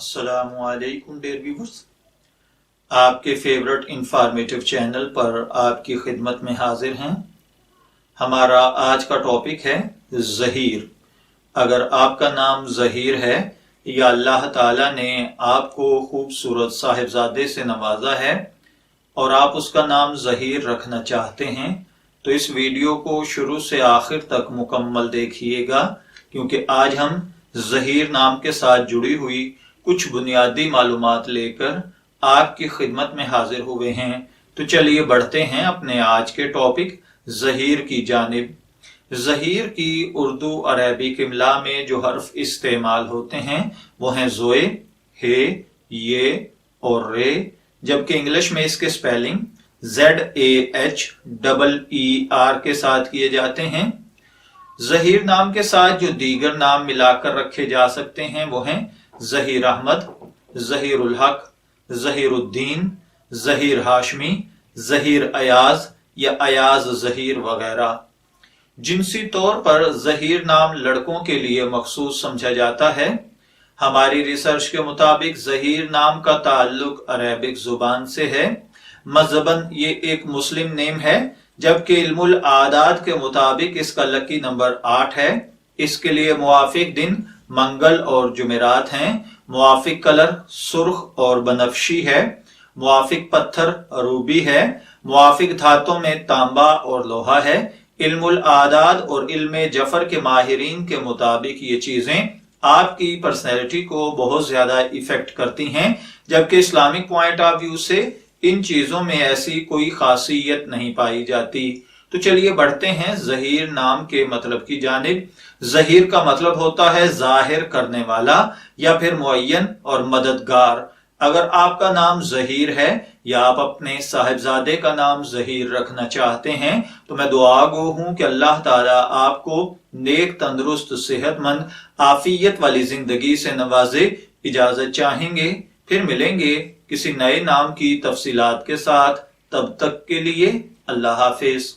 अस्सलामु अलैकुम dear viewers, आपके फेवरेट इंफॉर्मेटिव चैनल पर आपकी खिदमत में हाजिर हैं। हमारा आज का टॉपिक है ज़हीर। अगर आपका नाम ज़हीर है या अल्लाह ताला ने आपको खूबसूरत साहिबजादे से नवाजा है और आप उसका नाम ज़हीर रखना चाहते हैं तो इस वीडियो को शुरू से आखिर तक मुकम्मल देखिएगा, क्योंकि आज हम ज़हीर नाम के साथ जुड़ी हुई कुछ बुनियादी मालूमात लेकर आपकी खिदमत में हाजिर हुए हैं। तो चलिए बढ़ते हैं अपने आज के टॉपिक ज़हीर की जानिब। ज़हीर की उर्दू अरबिक इमला में जो हर्फ इस्तेमाल होते हैं वो हैं ज़ोए, हे, ये और रे, जबकि इंग्लिश में इसके स्पेलिंग ZAHEER के साथ किए जाते हैं। ज़हीर नाम के साथ जो दीगर नाम मिलाकर रखे जा सकते हैं वो हैं ज़हीर अहमद, ज़हीर उल हक, ज़हीर उद्दीन, ज़हीर हाशमी, ज़हीर अयाज या अयाज ज़हीर वगैरह। जिनसी तौर पर ज़हीर नाम लड़कों के लिए मखसूस समझा जाता है। हमारी रिसर्च के मुताबिक ज़हीर नाम का ताल्लुक अरेबिक जुबान से है। मज़हबन ये एक मुस्लिम नेम है, जबकि इल्मुल आदाद के मुताबिक इसका लकी नंबर 8 है। इसके लिए मुआफिक दिन मंगल और जुमेरात हैं। मुआफिक कलर सुर्ख और बनफशी है। मुआफिक पत्थर रूबी है। मुआफिक धातों में तांबा और लोहा है। इल्मुल आदाद और इल्मे जफर के माहिरीन के मुताबिक ये चीजें आपकी पर्सनैलिटी को बहुत ज्यादा इफेक्ट करती हैं, जबकि इस्लामिक पॉइंट ऑफ व्यू से इन चीजों में ऐसी कोई खासियत नहीं पाई जाती। तो चलिए बढ़ते हैं ज़हीर नाम के मतलब की जानिब। ज़हीर का मतलब होता है जाहिर करने वाला या फिर मुअय्यन और मददगार। अगर आपका नाम ज़हीर है या आप अपने साहिबजादे का नाम ज़हीर रखना चाहते हैं तो मैं दुआ गो हूं कि अल्लाह ताला आपको नेक, तंदुरुस्त, सेहतमंद, आफियत वाली जिंदगी से नवाजे। इजाजत चाहेंगे, फिर मिलेंगे किसी नए नाम की तफसीलात के साथ। तब तक के लिए अल्लाह हाफिज।